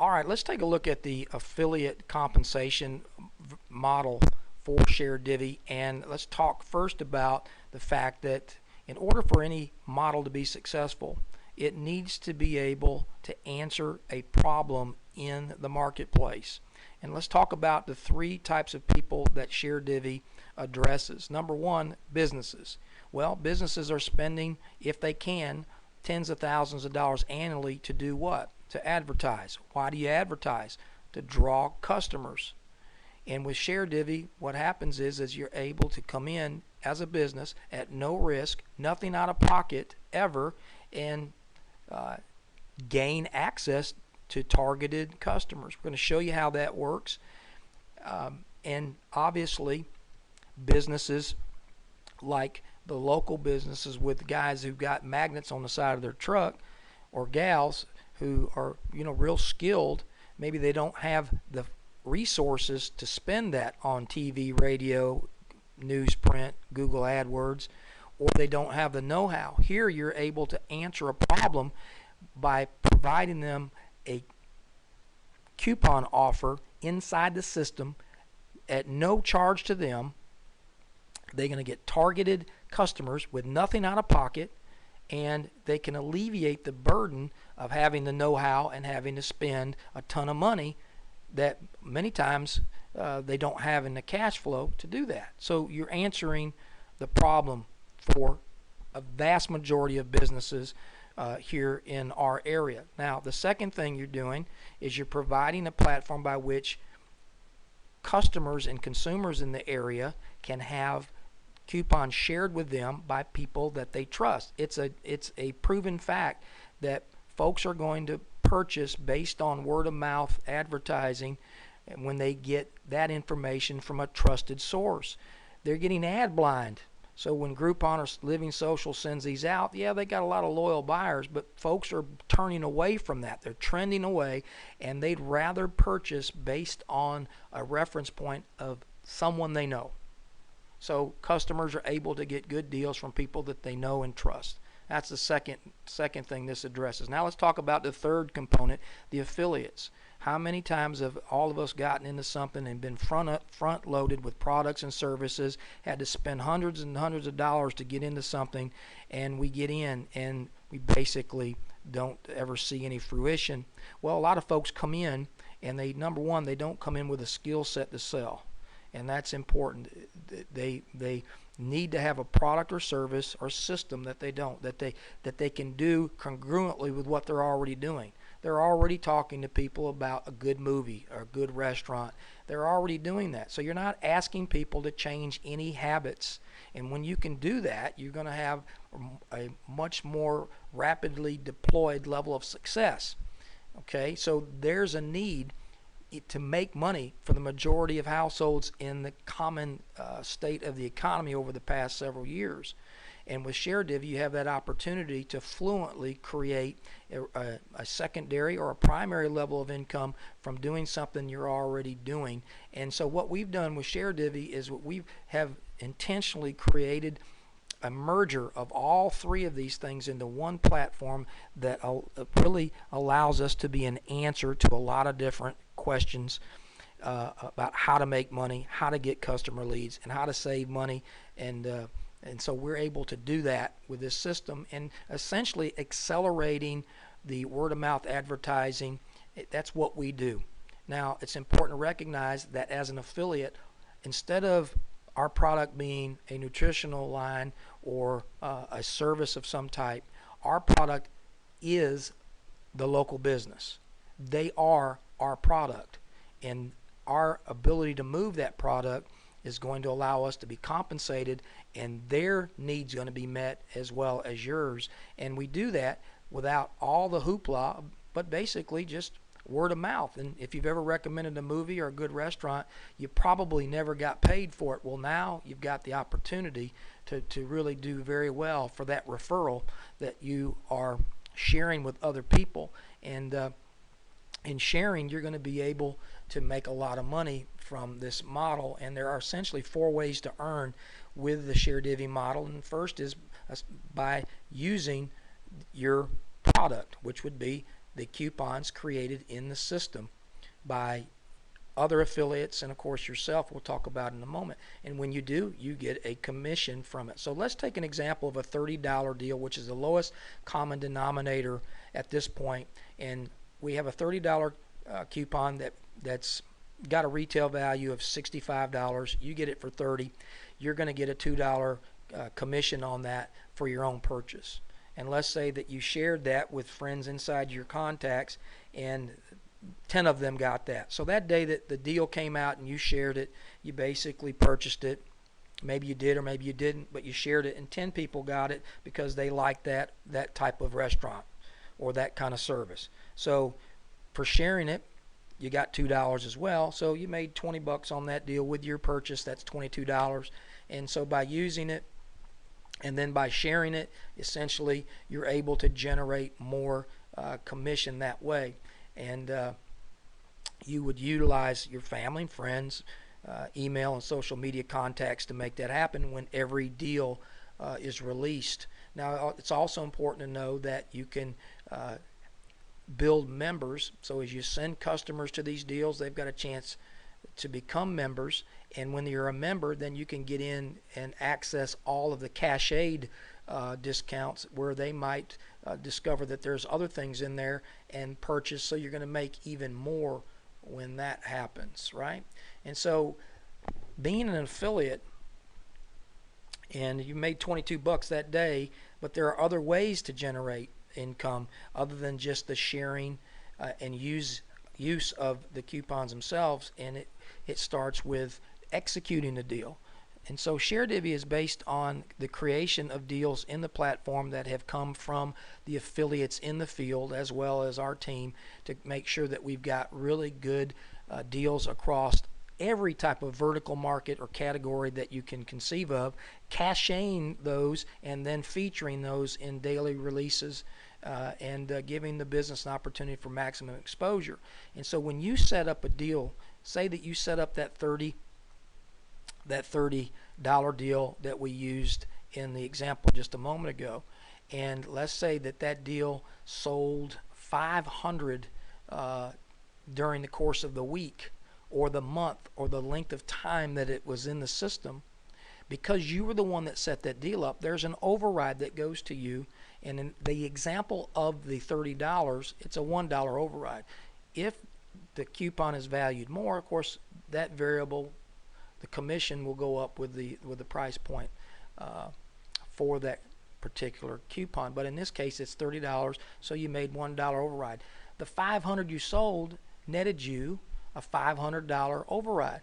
All right, let's take a look at the affiliate compensation model for ShareDivvy, and let's talk first about the fact that in order for any model to be successful, it needs to be able to answer a problem in the marketplace. And let's talk about the three types of people that ShareDivvy addresses. Number one, businesses. Well, businesses are spending, if they can, tens of thousands of dollars annually to do what? To advertise. Why do you advertise? To draw customers. And with ShareDivvy, what happens is you're able to come in as a business at no risk, nothing out of pocket ever, and gain access to targeted customers. We're going to show you how that works. And obviously, businesses like the local businesses with guys who've got magnets on the side of their truck, or gals who are real skilled, maybe they don't have the resources to spend that on TV, radio, newsprint, Google AdWords, or they don't have the know-how. Here you're able to answer a problem by providing them a coupon offer inside the system at no charge to them. They're going to get targeted customers with nothing out of pocket, and they can alleviate the burden of having the know-how and having to spend a ton of money that many times they don't have in the cash flow to do that. So you're answering the problem for a vast majority of businesses here in our area. Now, the second thing you're doing is you're providing a platform by which customers and consumers in the area can have coupons shared with them by people that they trust. It's a proven fact that folks are going to purchase based on word of mouth advertising when they get that information from a trusted source. They're getting ad blind. So when Groupon or Living Social sends these out, yeah, they got a lot of loyal buyers, but folks are turning away from that. They're trending away, and they'd rather purchase based on a reference point of someone they know. So customers are able to get good deals from people that they know and trust. That's the second thing this addresses. Now let's talk about the third component, the affiliates. How many times have all of us gotten into something and been front loaded with products and services, had to spend hundreds and hundreds of dollars to get into something, and we get in and we basically don't ever see any fruition? Well, a lot of folks come in and number one, they don't come in with a skill set to sell. And that's important. They need to have a product or service or system that they can do congruently with what they're already doing. They're already talking to people about a good movie or a good restaurant. They're already doing that. So you're not asking people to change any habits. And when you can do that, you're going to have a much more rapidly deployed level of success. Okay, so there's a need to make money for the majority of households in the common state of the economy over the past several years. And with ShareDivvy, you have that opportunity to fluently create a secondary or a primary level of income from doing something you're already doing. And so what we've done with ShareDivvy is we have intentionally created a merger of all three of these things into one platform that really allows us to be an answer to a lot of different questions about how to make money, how to get customer leads, and how to save money. And so we're able to do that with this system and essentially accelerating the word-of-mouth advertising. That's what we do. Now, it's important to recognize that as an affiliate, instead of our product being a nutritional line or a service of some type, our product is the local business. They are our product, and our ability to move that product is going to allow us to be compensated, and their needs going to be met as well as yours. And we do that without all the hoopla, but basically just word of mouth. And if you've ever recommended a movie or a good restaurant, you probably never got paid for it. Well, now you've got the opportunity to really do very well for that referral that you are sharing with other people. And in sharing, you're going to be able to make a lot of money from this model. And there are essentially four ways to earn with the ShareDivvy model. And first is by using your product, which would be the coupons created in the system by other affiliates and of course yourself, we'll talk about in a moment. And when you do, you get a commission from it. So let's take an example of a $30 deal, which is the lowest common denominator at this point. And we have a $30 coupon that's got a retail value of $65. You get it for $30. You're going to get a $2 commission on that for your own purchase. And let's say that you shared that with friends inside your contacts, and 10 of them got that. So that day that the deal came out and you shared it, you basically purchased it. Maybe you did or maybe you didn't, but you shared it, and 10 people got it because they liked that type of restaurant or that kind of service. So for sharing it, you got $2 as well. So you made 20 bucks on that deal with your purchase. That's $22. And so by using it and then by sharing it, essentially you're able to generate more commission that way. And you would utilize your family and friends, email and social media contacts to make that happen when every deal is released. Now, it's also important to know that you can build members. So as you send customers to these deals, they've got a chance to become members. And when you're a member, then you can get in and access all of the cached discounts where they might discover that there's other things in there and purchase. So you're going to make even more when that happens, right? And so being an affiliate, and you made 22 bucks that day, but there are other ways to generate income other than just the sharing and use of the coupons themselves. And it starts with executing the deal. And so ShareDivvy is based on the creation of deals in the platform that have come from the affiliates in the field as well as our team to make sure that we've got really good deals across every type of vertical market or category that you can conceive of, caching those and then featuring those in daily releases and giving the business an opportunity for maximum exposure. And so when you set up a deal, say that you set up that $30 deal that we used in the example just a moment ago, and let's say that deal sold 500 during the course of the week or the month or the length of time that it was in the system. Because you were the one that set that deal up, there's an override that goes to you. And in the example of the $30, it's a $1 override. If the coupon is valued more, of course, that variable, the commission, will go up with the price point for that particular coupon. But in this case, it's $30, so you made $1 override. The 500 you sold netted you a $500 override.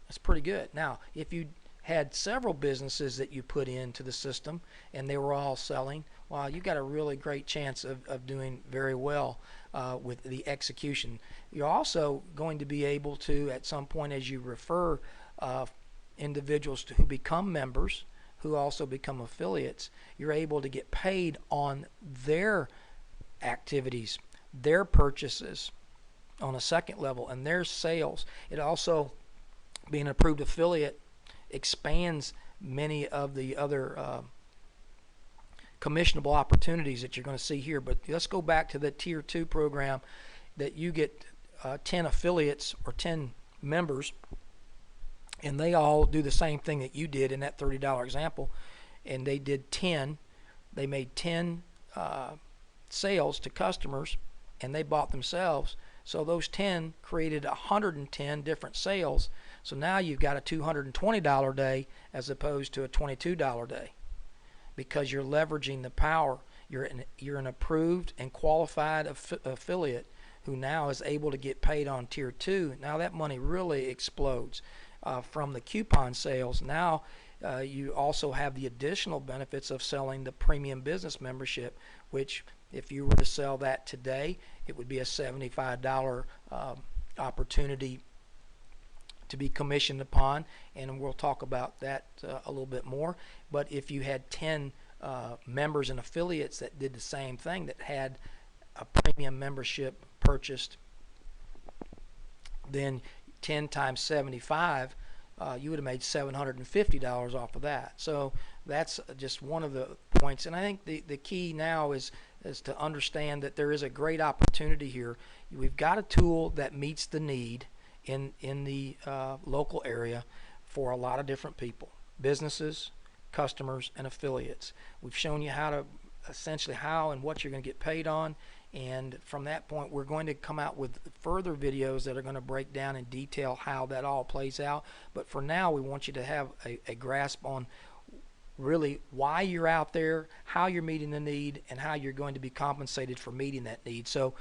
That's pretty good. Now, if you had several businesses that you put into the system and they were all selling, well, you got a really great chance of doing very well with the execution. You're also going to be able to, at some point as you refer individuals who become members, who also become affiliates, you're able to get paid on their activities, their purchases on a second level, and their sales. It also, being an approved affiliate, expands many of the other commissionable opportunities that you're going to see here. But let's go back to the Tier 2 program that you get 10 affiliates or 10 members, and they all do the same thing that you did in that $30 example, and they did 10. They made 10 sales to customers, and they bought themselves. So those 10 created 110 different sales. So now you've got a $220 day as opposed to a $22 day, because you're leveraging the power. You're an approved and qualified affiliate who now is able to get paid on Tier 2. Now that money really explodes from the coupon sales. Now you also have the additional benefits of selling the premium business membership, which if you were to sell that today, it would be a $75 opportunity to be commissioned upon, and we'll talk about that a little bit more. But if you had 10 members and affiliates that did the same thing, that had a premium membership purchased, then 10 times 75, you would have made $750 off of that. So that's just one of the points. And I think the key now is is to understand that there is a great opportunity here. We've got a tool that meets the need in the local area for a lot of different people, businesses, customers, and affiliates. We've shown you how to essentially how and what you're going to get paid on, and from that point we're going to come out with further videos that are going to break down in detail how that all plays out. But for now, we want you to have a grasp on really why you're out there, how you're meeting the need, and how you're going to be compensated for meeting that need. So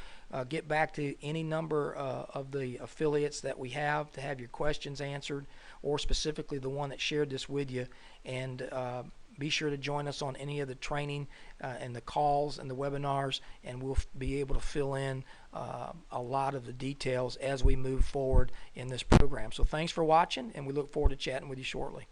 get back to any number of the affiliates that we have to have your questions answered, or specifically the one that shared this with you, and be sure to join us on any of the training and the calls and the webinars, and we'll be able to fill in a lot of the details as we move forward in this program. So thanks for watching, and we look forward to chatting with you shortly.